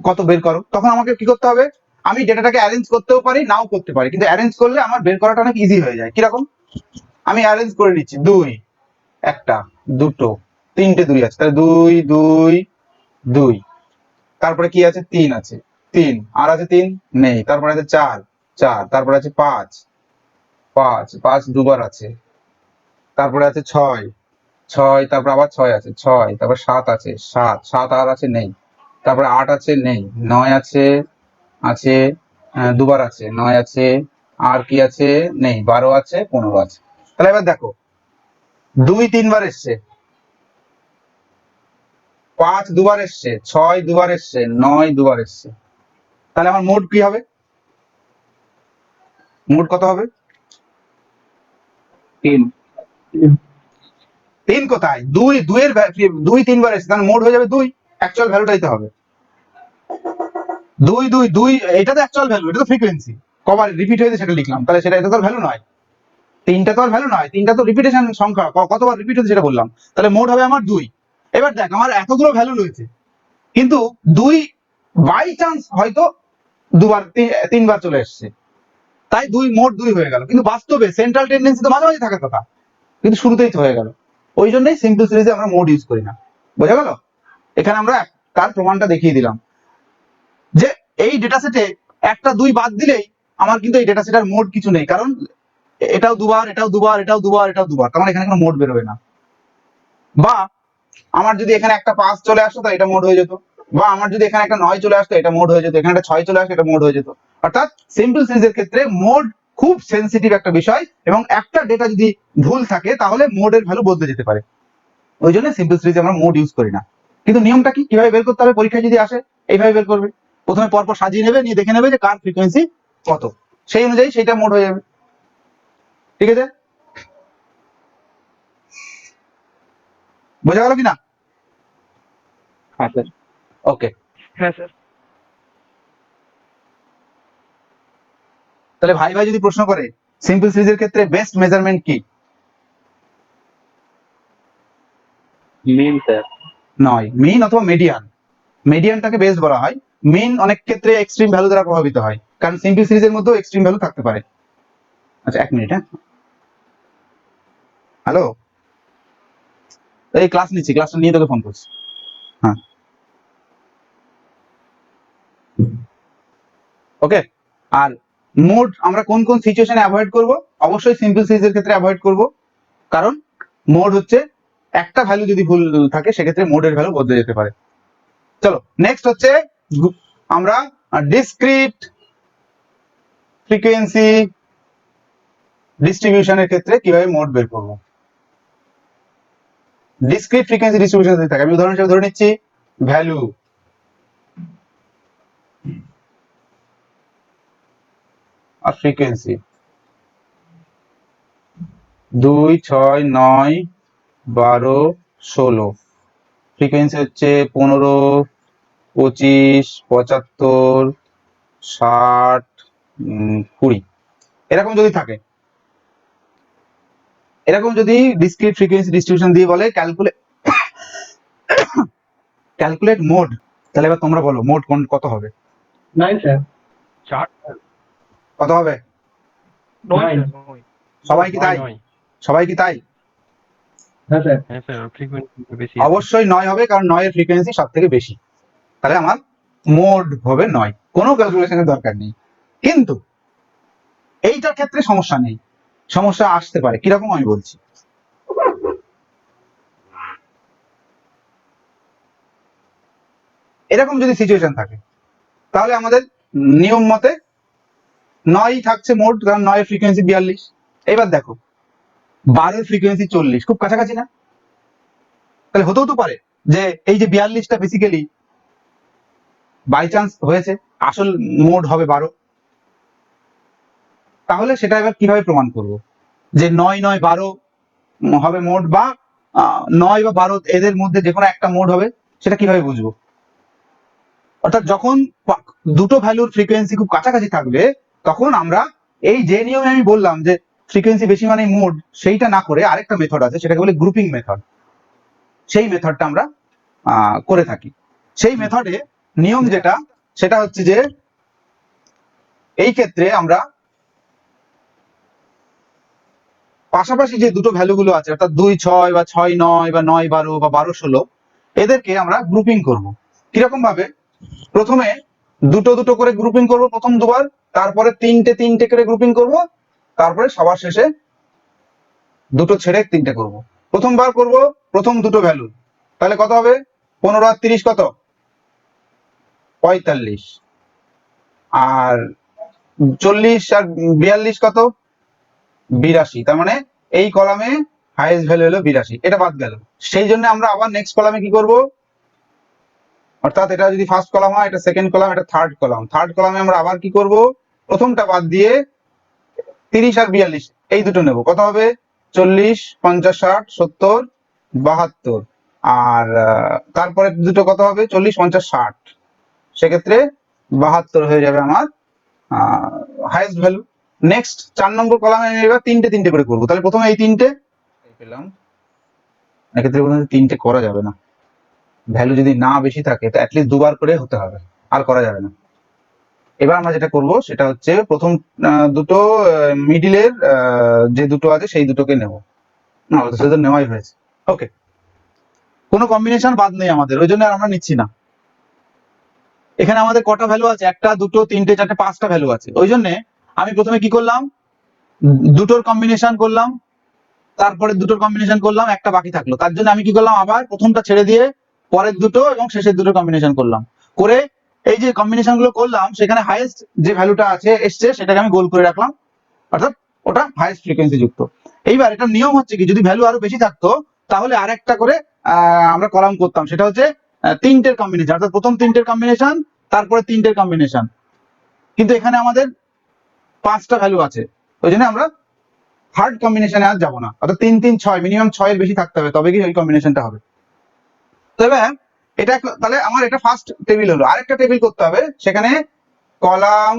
কত বের করো, তখন আমাকে কি করতে হবে? আমি ডেটাটাকে অ্যারেঞ্জ করতেও পারি, নাও করতে পারি, কিন্তু অ্যারেঞ্জ করলে আমার বের করাটা অনেক ইজি হয়ে যায়। কিরকম? আমি অ্যারেঞ্জ করে নিচ্ছি, 2 একটা দুটো তিনটে 2 আছে, তাহলে 2 2 2, তারপরে কি আছে 3 আছে 3, আর আছে 3 নেই, তারপরে আছে 4 4, তারপরে আছে 5 5 5 দুবার আছে, তারপরে আছে 6 6, তারপর আবার 6 আছে 6, তারপর 7 আছে 7 7, আর আছে নেই, তারপরে 8 আছে নেই, 9 আছে আছে দুবার আছে 9 আছে, আর কি আছে নেই, 12 আছে 15 আছে। তাহলে এবার দেখো 2 3বার এসছে, 5 দুবার এসছে, 6 দুবার এসছে, 9 দুবার এসছে। তাহলে আমার মোড কি হবে? মোড কত হবে? 3 3 কোথায়? 2 2 এর 2 3বার এসছে, তাহলে মোড হয়ে যাবে 2। অ্যাকচুয়াল ভ্যালুটাই তো হবে 2 2 2, এটা তো অ্যাকচুয়াল ভ্যালু, এটা তো ফ্রিকোয়েন্সি। কবার রিপিট হয়েছে সেটা লিখলাম, তাহলে সেটা এটা তো ভ্যালু নয়। 3টা তো আর ভ্যালু নয়, 3টা তো রিপিটেশন সংখ্যা, কতবার রিপিট হয়েছে সেটা বললাম। তাহলে মোড হবে আমার 2। এবার দেখ আমার এতগুলো ভ্যালু রয়েছে, কিন্তু 2 বাই চান্স হয়তো দুবার 3বার চলে এসছে, তাই 2 মোড 2 হয়ে গেল। কিন্তু বাস্তবে সেন্ট্রাল টেন্ডেন্সি তো মাঝে মাঝে থাকার কথা, কিন্তু শুরুতেই তো হয়ে গেল। ওই জন্যই সিম্পল সিরিজে আমরা মোড ইউজ করি না। বোঝা গেল? এখানে আমরা তার প্রমাণটা দেখিয়ে দিলাম যে এই ডেটা সেটে একটা 2 বাদ দিলেই আমার কিন্তু এই ডেটা সেটার মোড কিছু নেই, কারণ এটাও দুবার, এটাও দুবার, এটাও দুবার, এটাও দুবার, তার মানে এখানে কোনো মোড বেরোবে না। বা আমার যদি এখানে একটা 5 চলে আসতো তাহলে এটা মোড হয়ে যেত, বা আমার যদি এখানে একটা 9 চলে আসতো এটা মোড হয়ে যেত, এখানে একটা 6 চলে আসতো এটা মোড হয়ে যেত। অর্থাৎ সিম্পল সিরিজের ক্ষেত্রে মোড খুব সেনসিটিভ একটা বিষয়, এবং একটা ডেটা যদি ভুল থাকে তাহলে মোডের ভ্যালু বদলে যেতে পারে। ওই জন্য সিম্পল সিরিজে আমরা মোড ইউজ করি না। কিন্তু নিয়মটা কি, কিভাবে বের করতে হবে? পরীক্ষায় যদি আসে এইভাবে বের করবে, প্রথমে পরপর সাজিয়ে নেবে, নিয়ে দেখে নেবে যে কার ফ্রিকোয়েন্সি কত, সেই অনুযায়ী সেটা মোড হয়ে যাবে। ঠিক আছে? বোঝা গেল কিনা? হ্যাঁ স্যার। ওকে, হ্যাঁ স্যার। তাহলে ভাই ভাই যদি প্রশ্ন করে সিম্পল সিরিজের ক্ষেত্রে বেস্ট মেজারমেন্ট কি? Mean sir. নয়, মিন অথবা মিডিয়ান। মিডিয়ানটাকে বেস্ট বলা হয়, মিন অনেক ক্ষেত্রে এক্সট্রিম ভ্যালু দ্বারা প্রভাবিত হয়, কারণ সিম্পল সিরিজের মধ্যেও এক্সট্রিম ভ্যালু থাকতে পারে। আচ্ছা 1 মিনিট, হ্যাঁ। হ্যালো, এই ক্লাস নিচ্ছি, ক্লাসটা নিয়ে তোকে ফোন করছি। হ্যাঁ, ওকে। আর মোড আমরা কোন কোন সিচুয়েশনে অ্যাভয়েড করব? অবশ্যই সিম্পল সিরিজের ক্ষেত্রে অ্যাভয়েড করব, কারণ মোড হচ্ছে একটা ভ্যালু যদি ভুল থাকে সেক্ষেত্রে মোডের ভ্যালু বদলে যেতে পারে। চলো নেক্সট হচ্ছে আমরা ডিসক্রিট ফ্রিকোয়েন্সি ডিস্ট্রিবিউশনের ক্ষেত্রে কিভাবে মোড বের করব। ডিসক্রিট ফ্রিকোয়েন্সি ডিস্ট্রিবিউশন যদি থাকে, আমি উদাহরণ হিসেবে ধরে নিচ্ছি ভ্যালু আর ফ্রিকোয়েন্সি 2 6 9 12 16, ফ্রিকোয়েন্সি হচ্ছে 15 25 75 60 20। এরকম যদি থাকে, এরকম যদি ডিসক্রিট ফ্রিকোয়েন্সি ডিস্ট্রিবিউশন দিয়ে বলে ক্যালকুলেট মোড, তাহলে এবার তোমরা বলো মোড কত হবে? 9 স্যার। 4 কত হবে? 9 Nine. স্যার 9। সবাই কি তাই? সবাই কি তাই? হ্যাঁ স্যার। হ্যাঁ স্যার, ফ্রিকোয়েন্সি বেশি। অবশ্যই 9 হবে, কারণ 9 এর ফ্রিকোয়েন্সি সব থেকে বেশি। তাহলে আমার মোড হবে 9, কোনো ক্যালকুলেশনের দরকার নেই। কিন্তু এইটার ক্ষেত্রে সমস্যা নেই, সমস্যা আসতে পারে, কিরকম আমি বলছি। এরকম যদি সিচুয়েশন থাকে তাহলে আমাদের নিয়ম মতে 9 থাকছে মোট, কারণ 9 এর ফ্রিকোয়েন্সি 42। এবার দেখো 12 ফ্রিকোয়েন্সি 40, খুব কাছাকাছি না? তাহলে হতেও তো পারে যে এই যে 42টা বেসিক্যালি বাই চান্স হয়েছে, আসল মোড হবে 12। তাহলে সেটা এবার কিভাবে প্রমাণ করব যে 9 9 12 হবে মোড, বা 9 বা 12 এদের মধ্যে যে কোনো একটা মোড হবে, সেটা কিভাবে বুঝবো? অর্থাৎ যখন দুটো ভ্যালুর ফ্রিকোয়েন্সি খুব কাছাকাছি থাকবে, তখন আমরা এই যে নিয়মে আমি বললাম যে ফ্রিকোয়েন্সি বেশি মানে মোড, সেইটা না করে আরেকটা মেথড আছে, সেটাকে বলে গ্রুপিং মেথড। সেই মেথডটা আমরা করে থাকি। সেই মেথডে নিয়ম যেটা, সেটা হচ্ছে যে এই ক্ষেত্রে আমরা পাশাপাশি যে দুটো ভ্যালুগুলো আছে, অর্থাৎ 2 6 বা 6 9 বা 9 12 বা 12 16, এদেরকে আমরা গ্রুপিং করব। কিরকম ভাবে? প্রথমে দুটো দুটো করে গ্রুপিং করব প্রথম দুবার, তারপরে তিনটে তিনটে করে গ্রুপিং করব, তারপরে সবার শেষে দুটো ছেড়ে তিনটে করব। প্রথমবার করব প্রথম দুটো ভ্যালু, তাহলে কত হবে? 15 আর 30 কত? 45। আর 40 আর 42 কত? 82। তার মানে এই কলামে হাইয়েস্ট ভ্যালু হলো 82, এটা বাদ গেল। সেই জন্য আমরা আবার নেক্সট কলামে কি করব, অর্থাৎ এটা যদি ফার্স্ট কলাম হয়, এটা সেকেন্ড কলাম, এটা থার্ড কলাম, থার্ড কলামে আমরা আবার কি করব, প্রথমটা বাদ দিয়ে 30 আর 42 এই দুটো নেব। কত হবে? 40 50 60 70 72। আর তারপরে দুটো কত হবে? 40 50 60, সেক্ষেত্রে 72 হয়ে যাবে আমার হাইয়েস্ট ভ্যালু। নেক্সট 4 নম্বর কলামে আমি এবার তিনটে তিনটে করে করবো। তাহলে প্রথমে এই তিনটে পেলাম, এক্ষেত্রে প্রথমে তিনটে করা যাবে না, ভ্যালু যদি না বেশি থাকে তো অ্যাটলিস্ট দুবার করে হতে হবে, আর করা যাবে না। এবার আমরা যেটা করব সেটা হচ্ছে প্রথম দুটো মিডিলের যে দুটো আছে সেই দুটোকে নেব। না, সেটা তো নেওয়াই হয়েছে। ওকে, কোনো কম্বিনেশন বাদ নেই আমাদের, ওই জন্য আর আমরা নিচ্ছি না। এখানে আমাদের কটা ভ্যালু আছে? একটা দুটো তিনটে চারটে পাঁচটা ভ্যালু আছে, ওই জন্য আমি প্রথমে কি করলাম, দুটোর কম্বিনেশন করলাম, তারপরে দুটোর কম্বিনেশন করলাম, একটা বাকি থাকলো, তার জন্য আমি কি করলাম, আবার প্রথমটা ছেড়ে দিয়ে পরের দুটো এবং শেষের দুটো কম্বিনেশন করলাম। করে এই যে কম্বিনেশন গুলো করলাম, সেখানে হাইয়েস্ট যে ভ্যালুটা আছে এসছে, সেটাকে আমি গোল করে রাখলাম, অর্থাৎ ওটা হাইয়েস্ট ফ্রিকোয়েন্সি যুক্ত। এইবার এটা নিয়ম হচ্ছে কি, যদি ভ্যালু আরো বেশি থাকতো তাহলে আরেকটা করে আমরা কলাম করতাম, সেটা হচ্ছে তিনটের কম্বিনেশন, অর্থাৎ প্রথম তিনটের কম্বিনেশন, তারপরে তিনটের কম্বিনেশন। কিন্তু এখানে আমাদের পাঁচটা ভ্যালু আছে, ওই জন্য আমরা থার্ড কম্বিনেশনে আর যাবো না, অর্থাৎ 3 3 6, মিনিমাম 6 এর বেশি থাকতে হবে, তবে কি ওই কম্বিনেশনটা হবে। তবে এটা তাহলে আমার এটা ফার্স্ট টেবিল হলো, আরেকটা টেবিল করতে হবে, সেখানে কলাম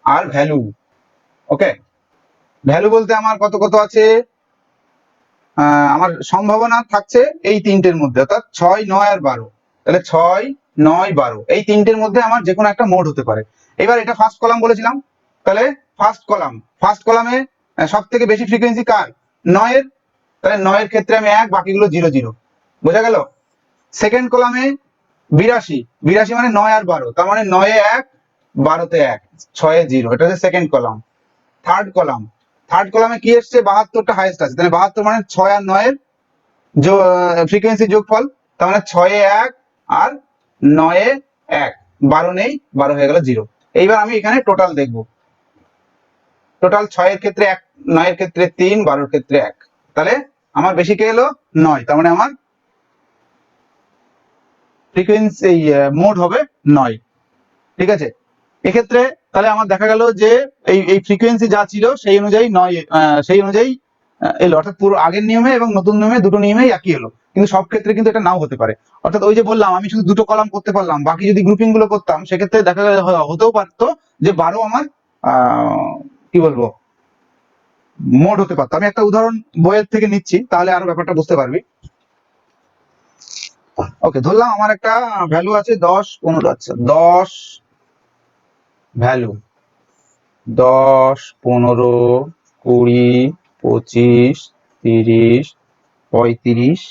আর ভ্যালু। ওকে, ভ্যালু বলতে আমার কত কত আছে, আমার সম্ভাবনা থাকছে এই তিনটের মধ্যে, অর্থাৎ 6 9 আর 12। তাহলে 6 9 12 এই তিনটের মধ্যে আমার যে কোনো একটা মোড হতে পারে। এবার এটা ফার্স্ট কলাম বলেছিলাম, তাহলে ফার্স্ট কলামে সব থেকে বেশি ফ্রিকোয়েন্সি কার? 9 এর। তাহলে 9 এর ক্ষেত্রে আমি 1, বাকিগুলো 0 0। বোঝা গেল? সেকেন্ড কলামে 82 মানে 9 আর 12, তার মানে 9 এ 1, 12 তে 1, 6 এ 0, এটা হচ্ছে সেকেন্ড কলাম। থার্ড কলামে কি এসছে? 72টা হাইয়েস্ট আছে, তাহলে 72 মানে 6 আর 9 এর ফ্রিকোয়েন্সি যোগফল, তার মানে 6 এ 1 আর 9 এ 1, 12 নেই, 12 হয়ে গেল 0। এইবার আমি এখানে টোটাল দেখব, টোটাল 6 এর ক্ষেত্রে 1, 9 এর ক্ষেত্রে 3, 12 এর ক্ষেত্রে 1, তাহলে আমার বেশি কে এলো? 9, তার মানে আমার ফ্রিকোয়েন্সি মোড হবে 9। ঠিক আছে, এক্ষেত্রে তাহলে আমার দেখা গেল যে এই ফ্রিকোয়েন্সি যা ছিল সেই অনুযায়ী 9, সেই অনুযায়ী এলো, অর্থাৎ পুরো আগের নিয়মে এবং নতুন নিয়মে দুটো নিয়মেই একই এলো। কিন্তু সব ক্ষেত্রে কিন্তু এটা নাও হতে পারে, অর্থাৎ ওই যে বললাম আমি শুধু দুটো কলাম করতে পারলাম, বাকি যদি গ্রুপিং গুলো করতাম সেক্ষেত্রে দেখা গেল হতেও পারতো যে 12 আমার কি বলবো মোড হতে পারতো। আমি একটা উদাহরণ বইয়ের থেকে নিচ্ছি, তাহলে আরো ব্যাপারটা বুঝতে পারবি। ওকে, ধরলাম আমার একটা ভ্যালু আছে 10 15, আচ্ছা 10 ভ্যালু 10 15 20 25 30 35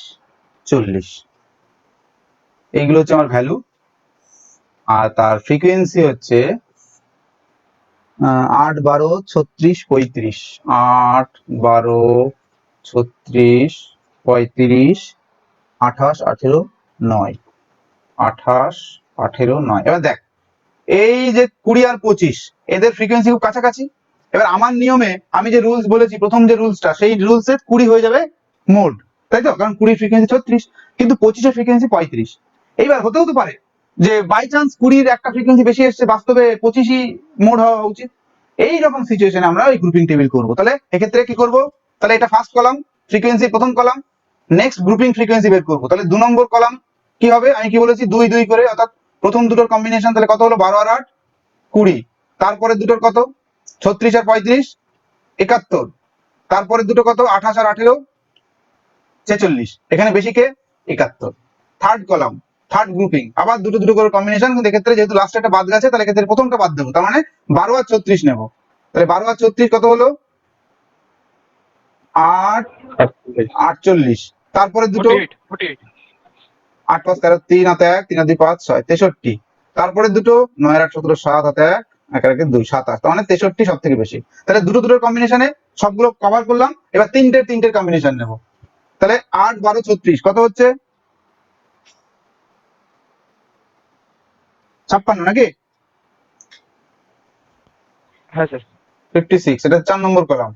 40, এইগুলো হচ্ছে আমার ভ্যালু। আর তার ফ্রিকোয়েন্সি হচ্ছে 8 12 36 35, 8 12 36 35, 28 18 9, 28 18 9। এবার দেখ এই যে 20 আর 25 এদের ফ্রিকোয়েন্সি খুব কাছাকাছি। এবার আমার নিয়মে আমি যে রুলস বলেছি, প্রথম যে রুলসটা, সেই রুলসে 20 হয়ে যাবে মোড, তাই তো? কারণ 20 ফ্রিকোয়েন্সি 36, কিন্তু 25 এর ফ্রিকোয়েন্সি 35। এইবার হতেও তো পারে যে বাই চান্স 20 এর একটা ফ্রিকোয়েন্সি বেশি এসছে, বাস্তবে 25ই মোড হওয়া উচিত। এই রকম সিচুয়েশনে আমরা ওই গ্রুপিং টেবিল করব। তাহলে এক্ষেত্রে কি করব? তাহলে এটা ফার্স্ট কলাম, ফ্রিকোয়েন্সি প্রথম কলাম, নেক্সট গ্রুপিং ফ্রিকোয়েন্সি বের করব। তাহলে 2 নম্বর কলাম কি হবে? আমি কি বলেছি, 2 2 করে, অর্থাৎ প্রথম দুটোর কম্বিনেশন। তাহলে কত হলো? 12 আর 8 20। তারপরে দুটোর কত? 36 আর 35 71। তারপরে দুটো কত? 28 আর 18 46। এখানে বেশি কে? 71। থার্ড কলাম, থার্ড গ্রুপিং, আবার দুটো দুটো করে কম্বিনেশন, কিন্তু এক্ষেত্রে যেহেতু লাস্টে একটা বাদ গেছে, তাহলে এক্ষেত্রে প্রথমটা বাদ দেবো। তার মানে 12 আর 36 নেব। তাহলে 12 আর 36 কত হলো? 8 48। তারপরে দুটো 48 48 8 5 13 3 হাতে 1 3 2 5 6 63। তারপরে দুটো 9 আর 8 17 7 হাতে 1 1 2 27। তার মানে 63 সব থেকে বেশি। তাহলে দুটো দুটোর কম্বিনেশনে সবগুলো কভার করলাম। এবার তিনটের কম্বিনেশন নেব। তাহলে 8 12 36 কত হচ্ছে? 56 নাকি? হ্যাঁ স্যার 56, এটা 4 নম্বর কলাম।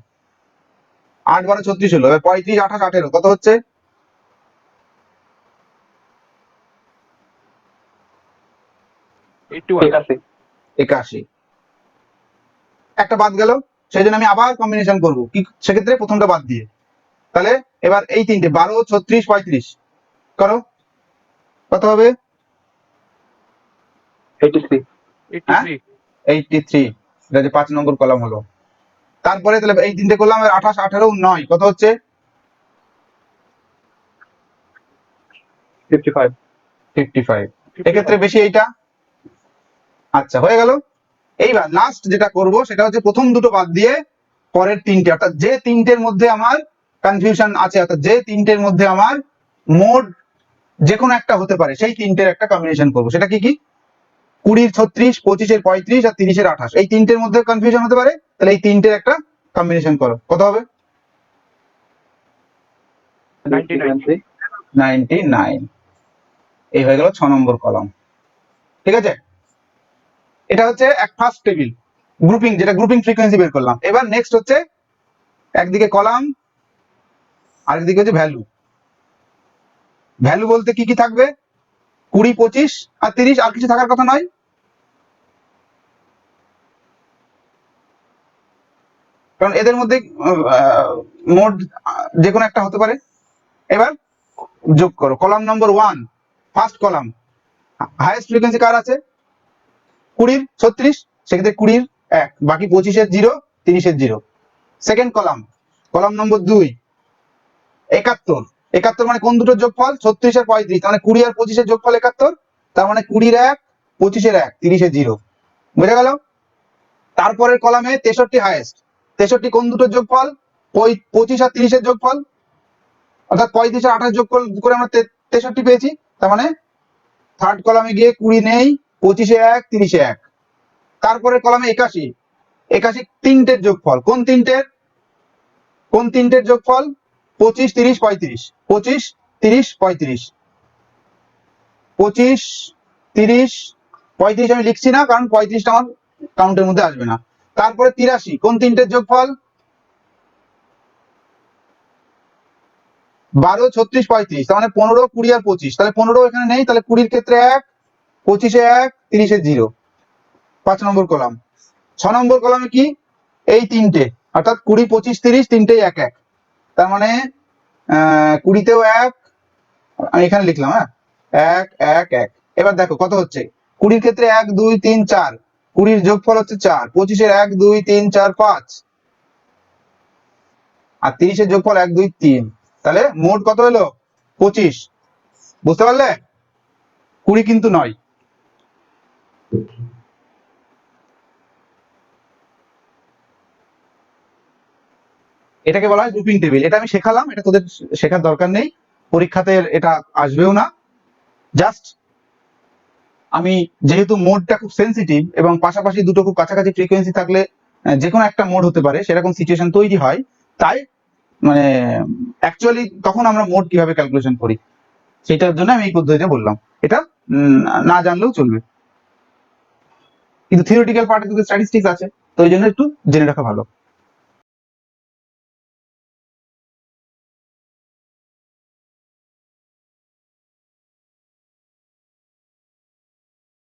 8 12 36 হলো। এবার 35 28 18 কত হচ্ছে? 81 81। একটা বাদ গেল, সেই জন্য আমি আবার কম্বিনেশন করব। কি সেক্ষেত্রে? প্রথমটা বাদ দিয়ে। তাহলে এবার এই তিনটে 12 36 35 করো, কত হবে? 83 হ্যাঁ 83 83। এটা যে 5 নম্বর কলাম হলো। তারপরে তাহলে এই তিনটে করলাম, 28 18 9 কত হচ্ছে? 55 55। 55 এক্ষেত্রে বেশি এইটা। আচ্ছা, হয়ে গেল। এইবার লাস্ট যেটা করব সেটা হচ্ছে প্রথম দুটো বাদ দিয়ে পরের তিনটে, অর্থাৎ যে তিনটের মধ্যে আমার কনফিউশন আছে, অর্থাৎ যে তিনটের মধ্যে আমার মোড যে কোনো একটা হতে পারে, সেই তিনটের একটা কম্বিনেশন করব। সেটা কি কি? 20 36 25 35 আর 30 28, এই তিনটের মধ্যে কনফিউশন হতে পারে। তাহলে এই তিনটের একটা কম্বিনেশন করো, কত হবে? 99 99। এই হয়ে গেল 6 নম্বর কলাম। ঠিক আছে? এটা হচ্ছে এক ফার্স্ট টেবিল গ্রুপিং, যেটা গ্রুপিং ফ্রিকোয়েন্সি বের করলাম। এবার নেক্সট হচ্ছে একদিকে কলাম, আরেকদিকে হচ্ছে ভ্যালু। ভ্যালু বলতে কি কি থাকবে? 20 25 আর 30, আর কিছু থাকার কথা নয়। কারণ এদের মধ্যে মোড যে কোনো একটা হতে পারে। এবার যোগ করো। Column number 1, first column, highest frequency কার আছে? 20 36, সেক্ষেত্রে 20 1, বাকি 25 0 30 0। Second column, column number 2, 71। 71 মানে কোন দুটোর যোগফল? 36 আর 35। তার মানে 20 আর 25 এর যোগফল 71। তার মানে 20 1 25 1 30 0। বুঝা গেল? তারপরের কলামে 63 হাইয়েস্ট। 63 কোন দুটোর যোগফল? 25 আর 30 এর যোগফল, অর্থাৎ 35 আর 28 যোগ করে আমরা 63 পেয়েছি। তার মানে থার্ড কলামে গিয়ে 20 নেই, 25 1 30 1। তারপরের কলামে 81। 81 তিনটের যোগফল, কোন তিনটের? কোন তিনটের যোগফল? 25 30 35। 25 30 35। 25 30 35 আমি লিখছি না, কারণ 35টা আমার কাউন্টের মধ্যে আসবে না। তারপরে 83 কোন তিনটের যোগফল? 12 36 35। তার মানে 15 20 আর 25। তাহলে 15 এখানে নেই, তাহলে 20 এর ক্ষেত্রে 1, 25 1 30 0। 5 নম্বর কলাম। 6 নম্বর কলামে কি? এই তিনটে, অর্থাৎ 20 25 30 তিনটেই 1 1। তার মানে 20তেও 1, আমি এখানে লিখলাম, হ্যাঁ 1 1 1। এবার দেখো কত হচ্ছে? 20 ক্ষেত্রে 1 2 3 4, 20 যোগফল হচ্ছে 4, 25 1 2 3 4 5, আর 30 যোগফল 1 2 3। তাহলে মোট কত হলো? 25। বুঝতে পারলে? 20 কিন্তু নয়। এটাকে বলা হয় গ্রুপিং টেবিল। এটা আমি শেখালাম, এটা তোদের শেখার দরকার নেই, পরীক্ষাতে এটা আসবেও না। জাস্ট আমি যেহেতু মোডটা খুব সেনসিটিভ এবং পাশাপাশি দুটো খুব কাছাকাছি ফ্রিকোয়েন্সি থাকলে যে কোনো একটা মোড হতে পারে সেরকম সিচুয়েশন তৈরি হয়, তাই মানে অ্যাকচুয়ালি তখন আমরা মোড কিভাবে ক্যালকুলেশন করি সেটার জন্য আমি এই পদ্ধতিতে বললাম। এটা না জানলেও চলবে, কিন্তু থিওরিটিক্যাল পার্টে কিন্তু স্ট্যাটিস্টিক্স আছে, তো ওই জন্য একটু জেনে রাখা ভালো।